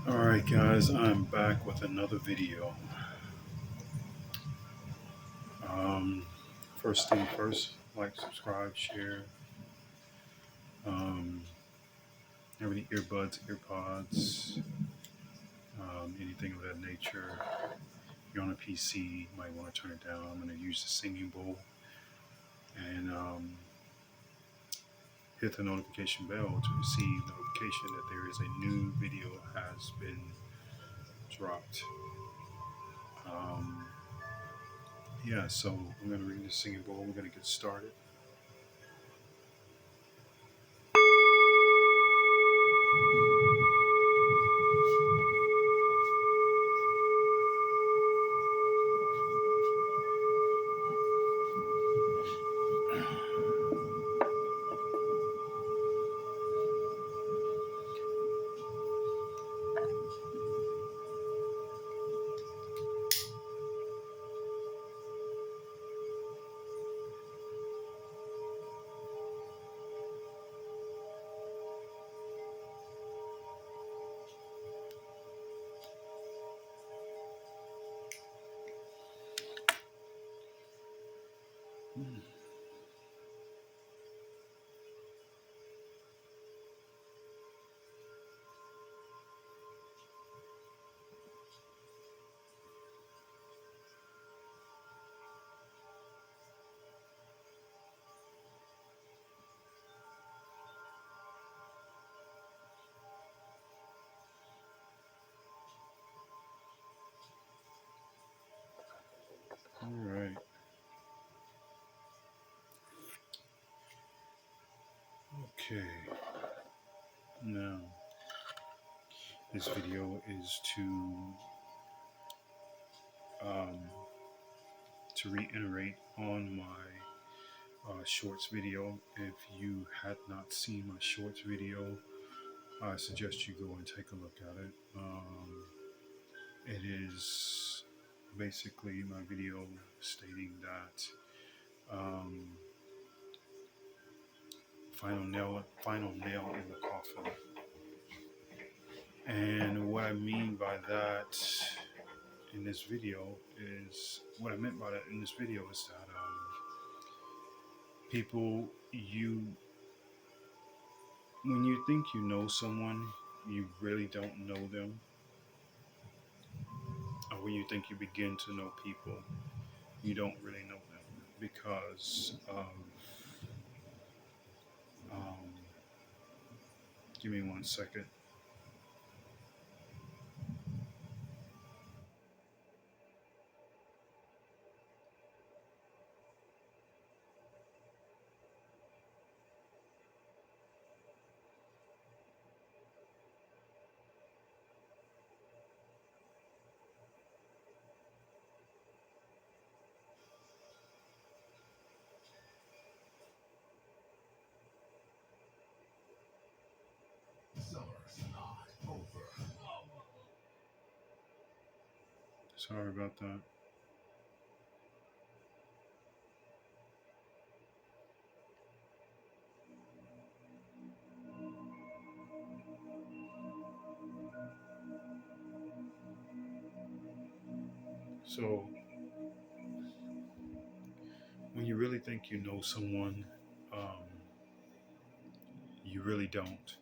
Alright guys, I'm back with another video. Um, First thing first, like, subscribe, share. Um, have any earbuds, earpods, anything of that nature. If you're on a PC, you might want to turn it down. I'm going to use the singing bowl and hit the notification bell to receive notification that there is a new video has been dropped. Um, yeah, so I'm going to ring the singing bowl. We're going to get started. All right. Okay. Now, this video is um, to reiterate on my shorts video. If you had not seen my shorts video, I suggest you go and take a look at it. It is basically my video stating that final nail in the coffin. And what I mean by that in this video is what I meant by that in this video is that people, when you think you know someone, you really don't know them. Or when you think you begin to know people, you don't really know them because um, give me 1 second. Sorry about that. So when you really think you know someone, um, you really don't.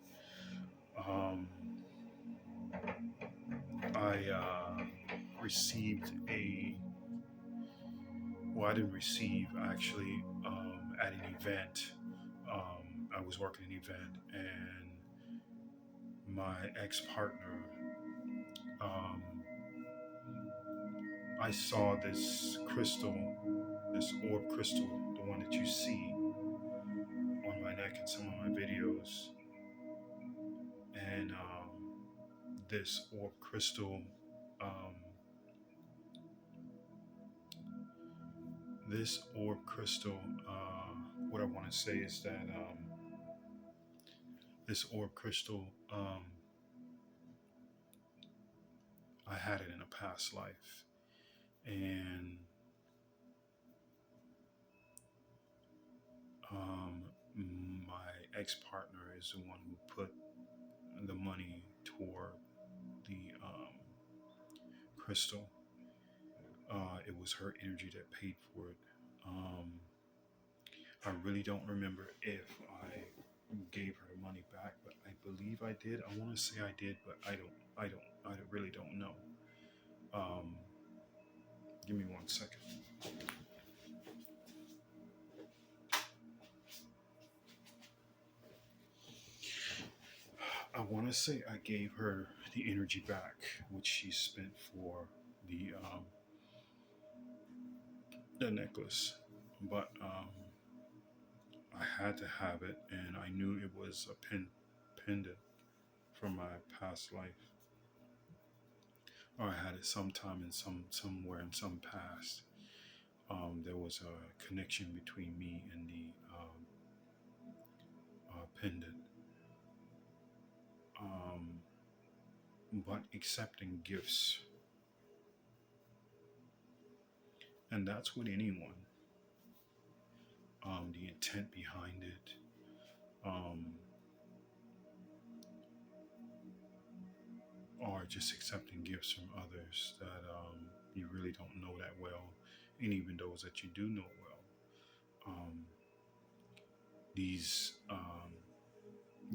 Um, I received I didn't receive actually at an event. I was working an event and my ex partner, um, I saw this crystal, this orb crystal, the one that you see on my neck in some of my videos. And this orb crystal, um, what I want to say is that this orb crystal, I had it in a past life. And my ex partner is the one who put the money toward the crystal. It was her energy that paid for it. Um, I really don't remember if I gave her the money back, but I believe I did. I want to say I did, but I really don't know. Um, Give me 1 second. I want to say I gave her the energy back, which she spent for the necklace, but I had to have it, and I knew it was a pendant from my past life, or I had it sometime in somewhere in some past. There was a connection between me and the pendant. Um, but accepting gifts, and that's with anyone. The intent behind it, um, or just accepting gifts from others that you really don't know that well, and even those that you do know well. These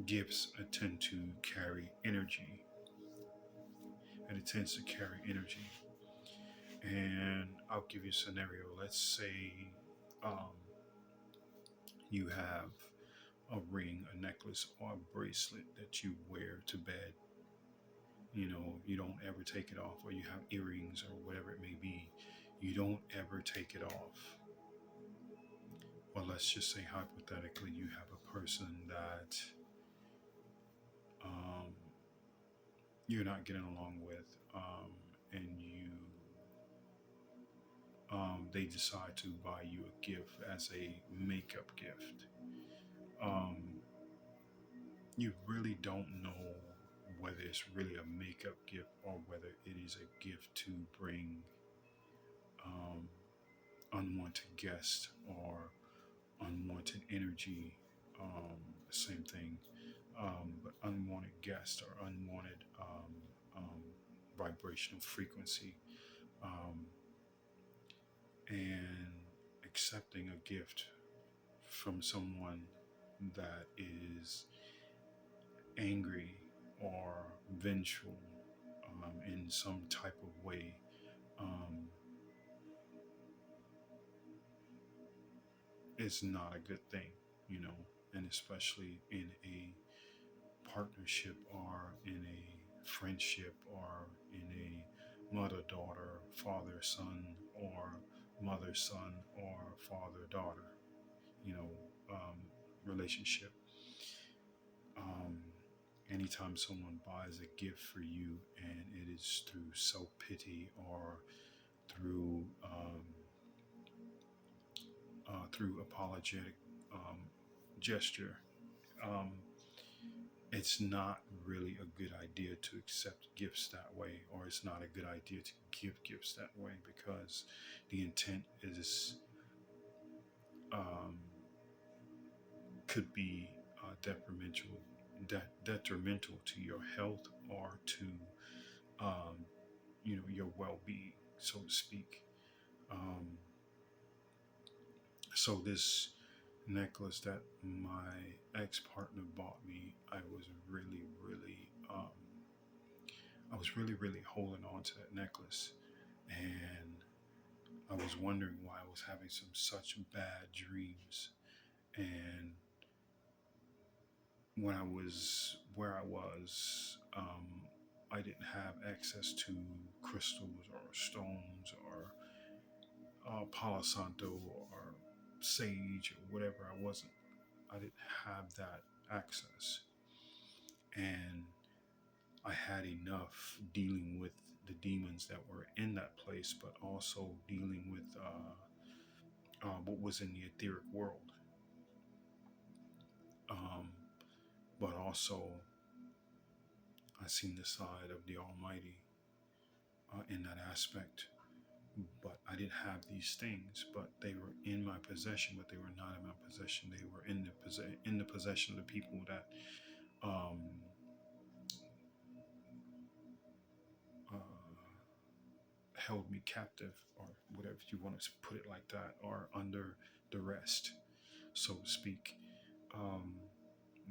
gifts tend to carry energy, and it tends to carry energy. And I'll give you a scenario. Let's say um, you have a ring, a necklace, or a bracelet that you wear to bed. You don't ever take it off, or you have earrings or whatever it may be. You don't ever take it off. Well, let's just say hypothetically, you have a person that um, you're not getting along with, and they decide to buy you a gift as a makeup gift. Um, you really don't know whether it's really a makeup gift or whether it is a gift to bring um, unwanted guests or unwanted energy. Same thing, but unwanted guests or unwanted um, vibrational frequency, um, and accepting a gift from someone that is angry or vengeful in some type of way. Um, is not a good thing, you know, and especially in a partnership or in a friendship or in a mother daughter, father son, or mother son, or father daughter, you know, relationship. Um, Anytime someone buys a gift for you and it is through self pity or through through apologetic um, gesture, um, it's not really a good idea to accept gifts that way, or it's not a good idea to give gifts that way because the intent is um, could be detrimental to your health or to um, your well-being, so to speak. Um, so this necklace that my ex-partner bought me, I was really holding on to that necklace, and I was wondering why I was having some such bad dreams. And when I was where I was, I didn't have access to crystals or stones or Palo Santo or sage or whatever. I didn't have that access. And I had enough dealing with the demons that were in that place, but also dealing with what was in the etheric world. Um, but also, I seen the side of the Almighty in that aspect. But I didn't have these things, but they were in my possession, but they were not in my possession. They were in the possession of the people that um, uh, held me captive, or whatever you want to put it like that, or under duress, so to speak. Um,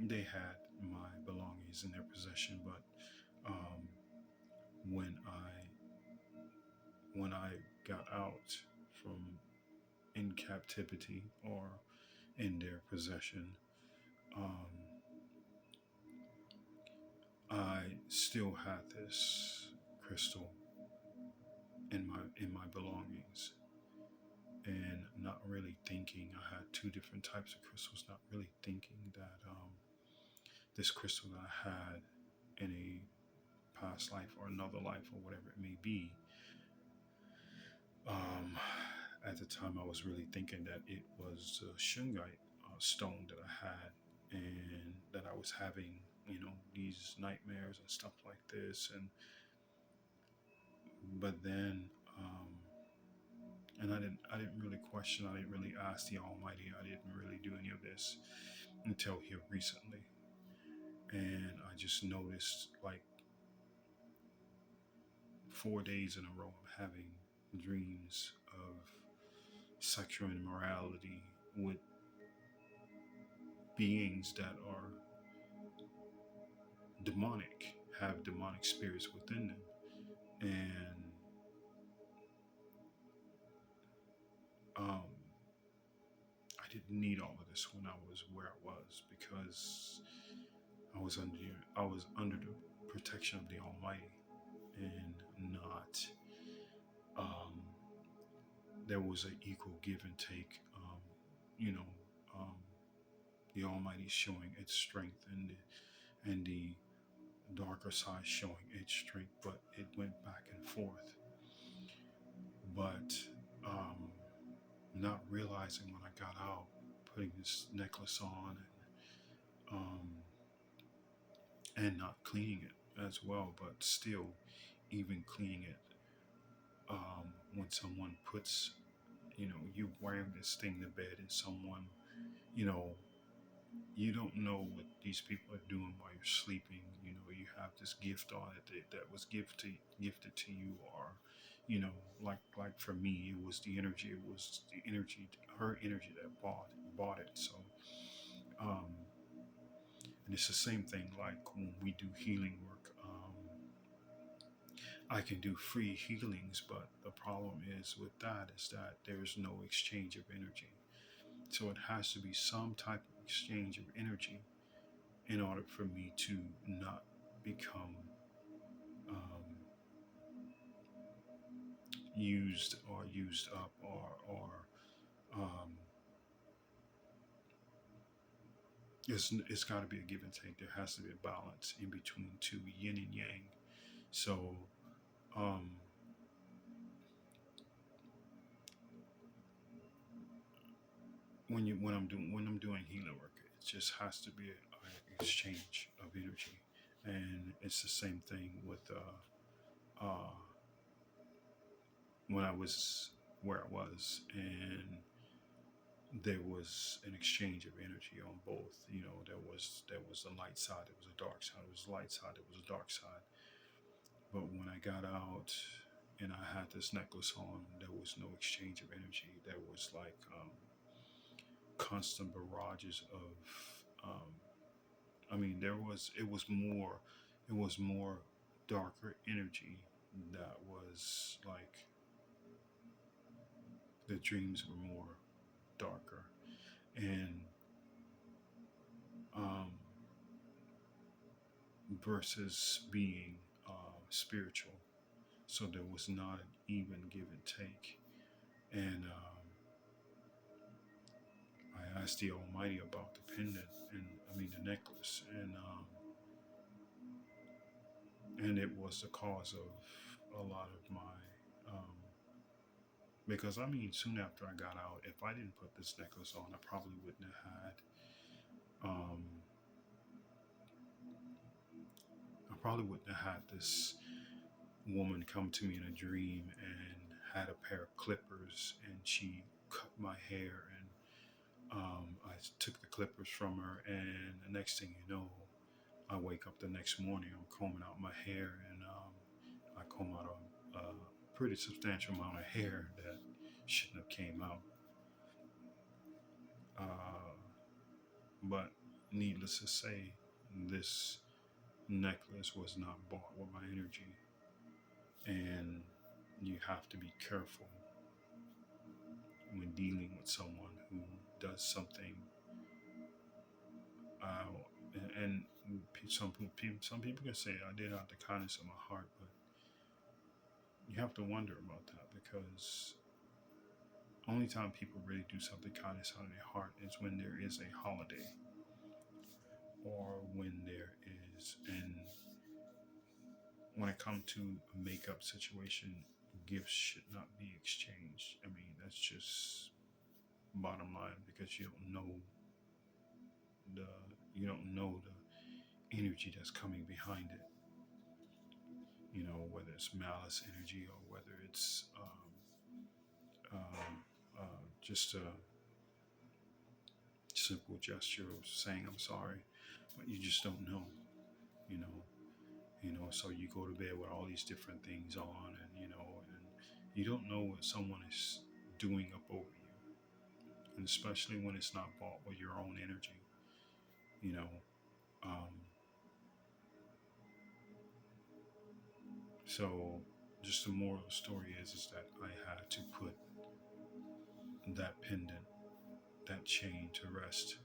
they had my belongings in their possession, but um, when I got out from in captivity or in their possession, um, I still had this crystal in my belongings, and not really thinking. I had two different types of crystals. Not really thinking that this crystal that I had in a past life or another life or whatever it may be. Um, at the time, I was really thinking that it was a shungite stone that I had, and that I was having, these nightmares and stuff like this. And but then, and I didn't really question. I didn't really ask the Almighty. I didn't really do any of this until here recently, and I just noticed like 4 days in a row of having dreams of sexual immorality with beings that are demonic, have demonic spirits within them. And um, I didn't need all of this when I was where I was, because I was under the protection of the Almighty, and not there was an equal give and take. You know, um, the Almighty showing its strength, and the darker side showing its strength, but it went back and forth. But not realizing when I got out, putting this necklace on, and not cleaning it as well, but still, even cleaning it, when someone puts, you wearing this thing to bed, and someone, you know, you don't know what these people are doing while you're sleeping. You have this gift on it that was gifted to you, or like for me, it was the energy. It was the energy, her energy that bought it. So, um, and it's the same thing like when we do healing work. I can do free healings, but the problem is with that is that there's no exchange of energy. So it has to be some type of exchange of energy in order for me to not become used or used up, or um, it's got to be a give and take. There has to be a balance in between two, yin and yang. So um, when I'm doing healing work, it just has to be an exchange of energy, and it's the same thing with when I was where I was, and there was an exchange of energy on both. There was a light side, there was a dark side, there was a light side, there was a dark side. But when I got out and I had this necklace on, there was no exchange of energy. There was like constant barrages of it was more darker energy, that was like the dreams were more darker, and um, versus being spiritual. So there was not an even give and take. And I asked the Almighty about the pendant, and the necklace, and it was the cause of a lot of my because soon after I got out, if I didn't put this necklace on, I probably wouldn't have had um, this woman come to me in a dream and had a pair of clippers, and she cut my hair, and I took the clippers from her, and the next thing you know, I wake up the next morning, I'm combing out my hair, and I comb out a pretty substantial amount of hair that shouldn't have came out. Uh, but needless to say, this necklace was not bought with my energy, and you have to be careful when dealing with someone who does something. And some people can say I did out the kindness of my heart, but you have to wonder about that because only time people really do something kindness out of their heart is when there is a holiday or when there is, and when it comes to a makeup situation, gifts should not be exchanged. I mean, that's just bottom line because the you don't know the energy that's coming behind it. You know, whether it's malice energy or whether it's just a simple gesture of saying I'm sorry, but you just don't know. You know, So you go to bed with all these different things on, and you don't know what someone is doing up over you, and especially when it's not bought with your own energy. You know, um, so just the moral of the story is that I had to put that pendant, that chain to rest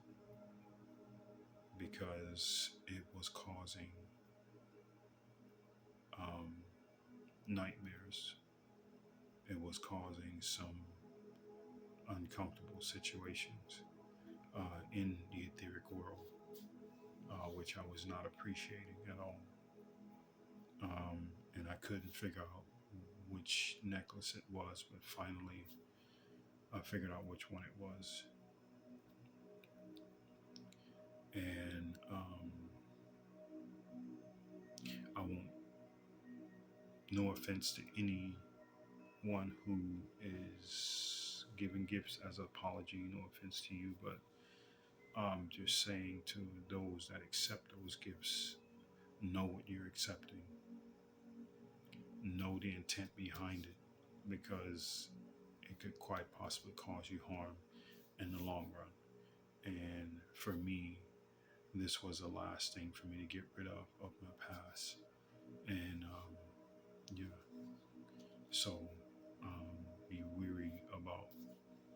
because it was causing um, nightmares. It was causing some uncomfortable situations in the etheric world, which I was not appreciating at all. And I couldn't figure out which necklace it was, but finally I figured out which one it was. And I won't, no offense to anyone who is giving gifts as an apology, no offense to you, but I'm just saying to those that accept those gifts, know what you're accepting, know the intent behind it, because it could quite possibly cause you harm in the long run. And for me, this was the last thing for me to get rid of my past. And yeah, so be weary about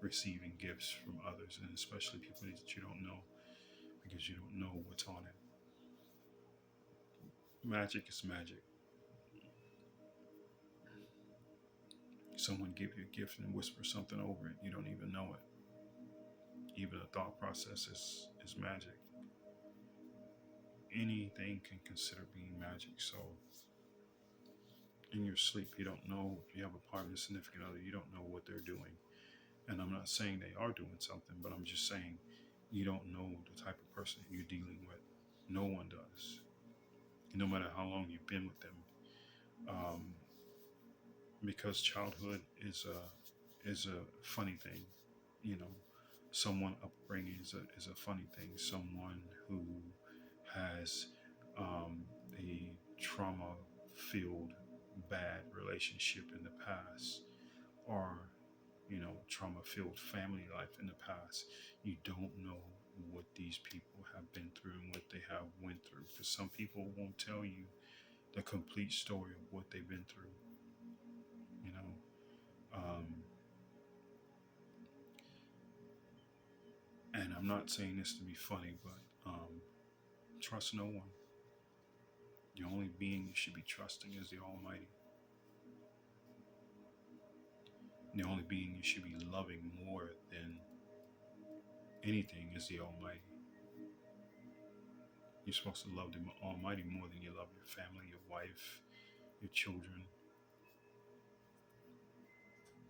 receiving gifts from others, and especially people that you don't know, because you don't know what's on it. Magic is magic. Someone give you a gift and whisper something over it, you don't even know it. Even the thought process is magic. Anything can consider being magic. So in your sleep, you don't know if you have a partner, significant other, you don't know what they're doing. And I'm not saying they are doing something, but I'm just saying you don't know the type of person you're dealing with. No one does. No matter how long you've been with them. Um, because childhood is a funny thing, you know. Someone upbringing is a funny thing. Someone who has a trauma filled bad relationship in the past, or trauma filled family life in the past, you don't know what these people have been through and what they have went through, because some people won't tell you the complete story of what they've been through. you know um, and I'm not saying this to be funny, but trust no one. The only being you should be trusting is the Almighty. The only being you should be loving more than anything is the Almighty. You're supposed to love the Almighty more than you love your family, your wife, your children,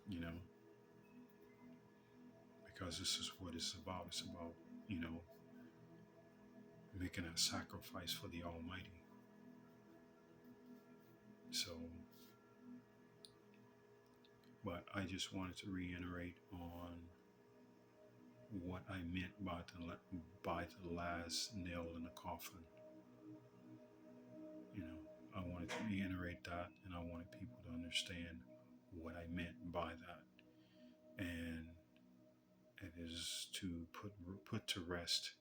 you know, because this is what it's about. It's about, making a sacrifice for the Almighty. So, but I just wanted to reiterate on what I meant by the last nail in the coffin. I wanted to reiterate that, and I wanted people to understand what I meant by that, and it is to put to rest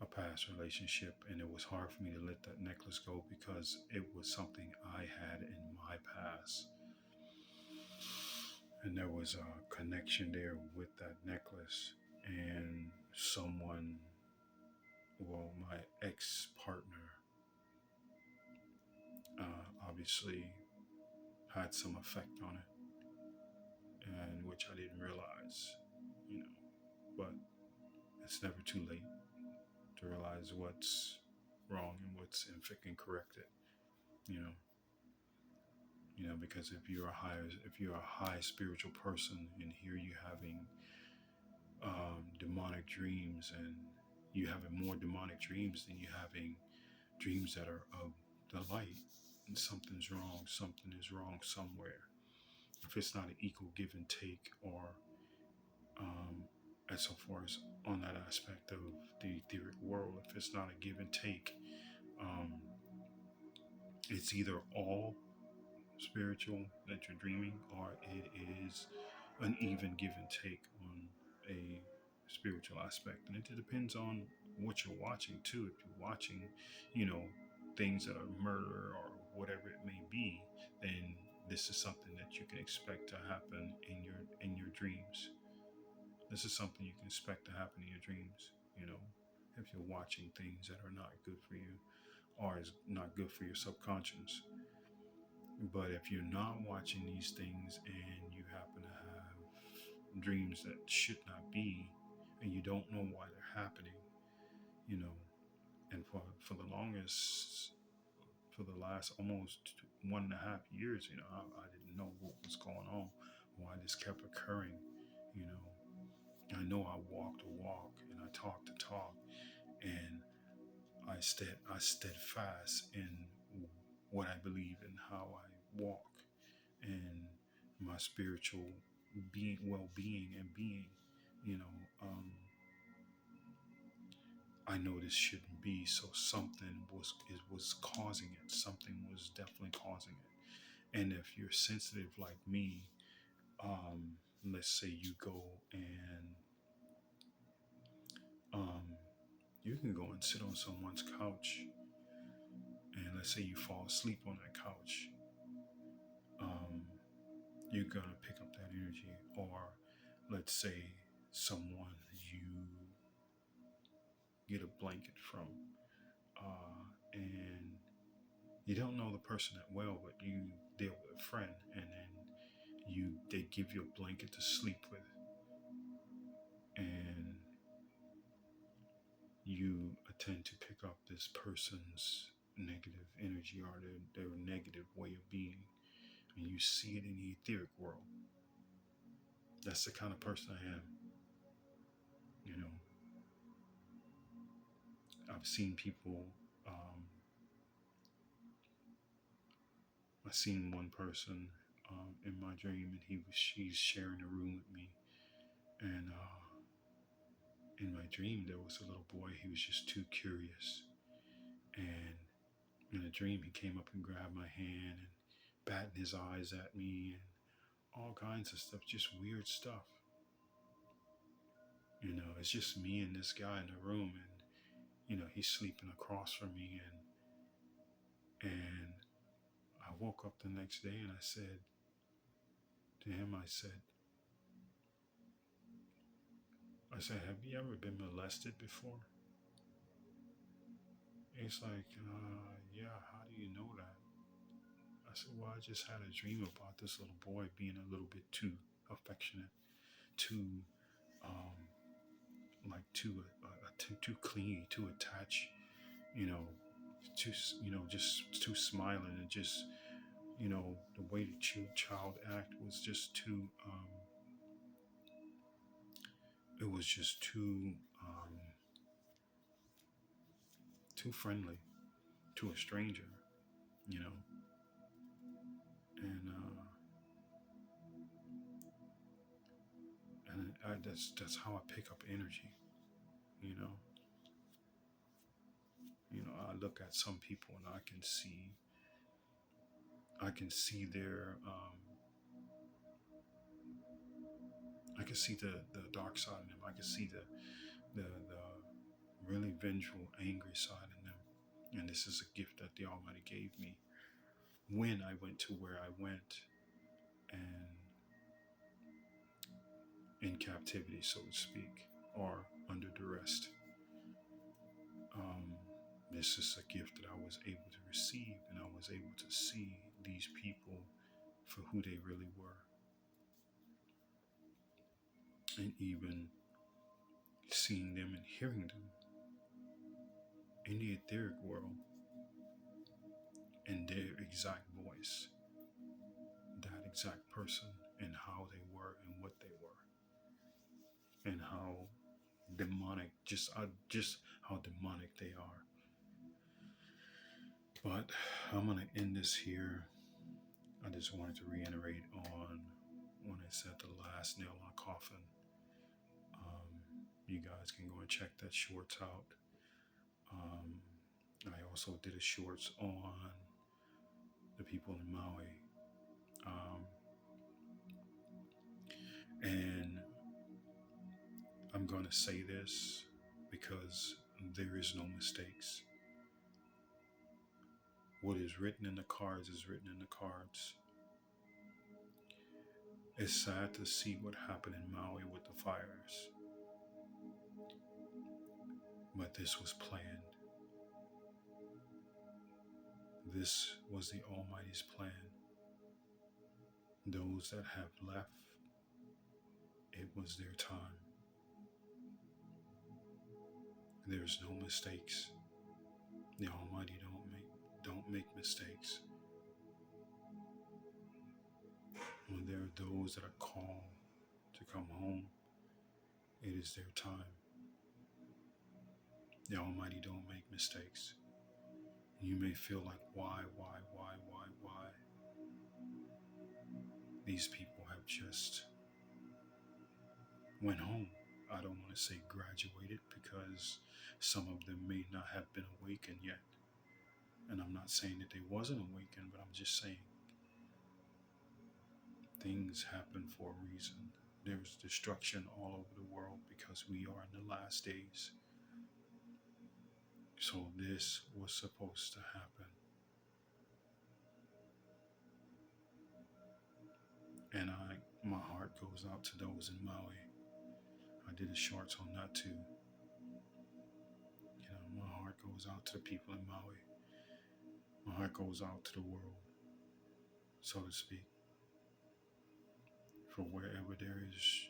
a past relationship. And it was hard for me to let that necklace go because it was something I had in my past, and there was a connection there with that necklace. And someone, well, my ex partner, obviously had some effect on it, and which I didn't realize, you know. But it's never too late to realize what's wrong and what's and can correct it. You know, because if you're a high spiritual person, and here you having demonic dreams, and you having more demonic dreams than you having dreams that are of the light, and something's wrong. Something is wrong somewhere. If it's not an equal give and take, or um, as so far as on that aspect of the etheric world, if it's not a give and take, um, it's either all spiritual that you're dreaming, or it is an even give and take on a spiritual aspect. And it depends on what you're watching too. If you're watching, you know, things that are murder or whatever it may be, then this is something that you can expect to happen in your dreams. This is something you can expect to happen in your dreams. You know, if you're watching things that are not good for you, or is not good for your subconscious. But if you're not watching these things and you happen to have dreams that should not be, and you don't know why they're happening, you know, and for the longest, for the last almost 1.5 years, I didn't know what was going on, why this kept occurring, you know. I know I walked the walk and I talked the talk, and I steadfast in what I believe and how I walk, and my spiritual well-being and being. You know, I know this shouldn't be, so something was causing it. Something was definitely causing it. And if you're sensitive like me, let's say you go and um, you can go and sit on someone's couch, and let's say you fall asleep on that couch, um, you're gonna pick up that energy. Or let's say someone you get a blanket from, and you don't know the person that well, but you deal with a friend, and then they give you a blanket to sleep with, and you attend to pick up this person's negative energy, or their negative way of being, and you see it in the etheric world. That's the kind of person I am. You know, I've seen people. Um, I seen one person in my dream, and she's sharing a room with me, and in my dream there was a little boy. He was just too curious, and in a dream he came up and grabbed my hand and batting his eyes at me and all kinds of stuff, just weird stuff. It's just me and this guy in the room, and he's sleeping across from me, and I woke up the next day and I said to him, I said, have you ever been molested before? He's like, yeah, how do you know that? I said, well, I just had a dream about this little boy being a little bit too affectionate, too, um, like too clingy, too attached, you know, too, just too smiling, and just, the way the child act was just too, it was just too friendly to a stranger, you know, and that's how I pick up energy, you know. I look at some people and I can see their can see the dark side in them. I can see the really vengeful, angry side in them. And this is a gift that the Almighty gave me when I went to where I went and in captivity, so to speak, or under duress. Um, this is a gift that I was able to receive, and I was able to see these people for who they really were. And even seeing them and hearing them in the etheric world in their exact voice, that exact person, and how they were and what they were, and how demonic, just how demonic they are. But I'm gonna end this here. I just wanted to reiterate on when I said the last nail on a coffin. You guys can go and check that shorts out. I also did a shorts on the people in Maui. And I'm going to say this because there is no mistakes. What is written in the cards is written in the cards. It's sad to see what happened in Maui with the fires, but this was planned. This was the Almighty's plan. Those that have left, it was their time. There's no mistakes. The Almighty don't make mistakes. When there are those that are called to come home, it is their time. The Almighty don't make mistakes. You may feel like, why? These people have just went home. I don't want to say graduated because some of them may not have been awakened yet. And I'm not saying that they wasn't awakened, but I'm just saying things happen for a reason. There's destruction all over the world because we are in the last days. So this was supposed to happen. And my heart goes out to those in Maui. I did a shorts on that too. My heart goes out to the people in Maui. My heart goes out to the world, so to speak. For wherever there is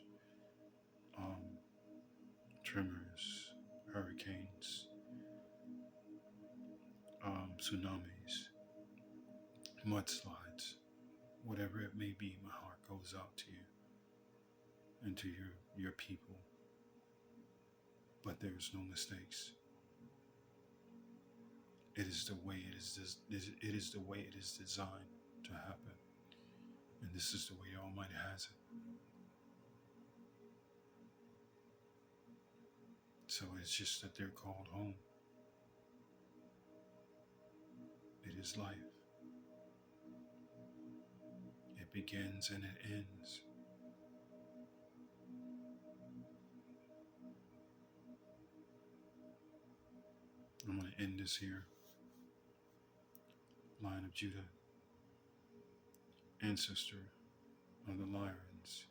tremors, hurricanes, tsunamis, mudslides, whatever it may be, my heart goes out to you and to your people. But there's no mistakes. It is the way it is the way it is designed to happen. And this is the way the Almighty has it. So it's just that they're called home. It is life. It begins and it ends. I'm going to end this here. Lion of Judah, ancestor of the Lyrians.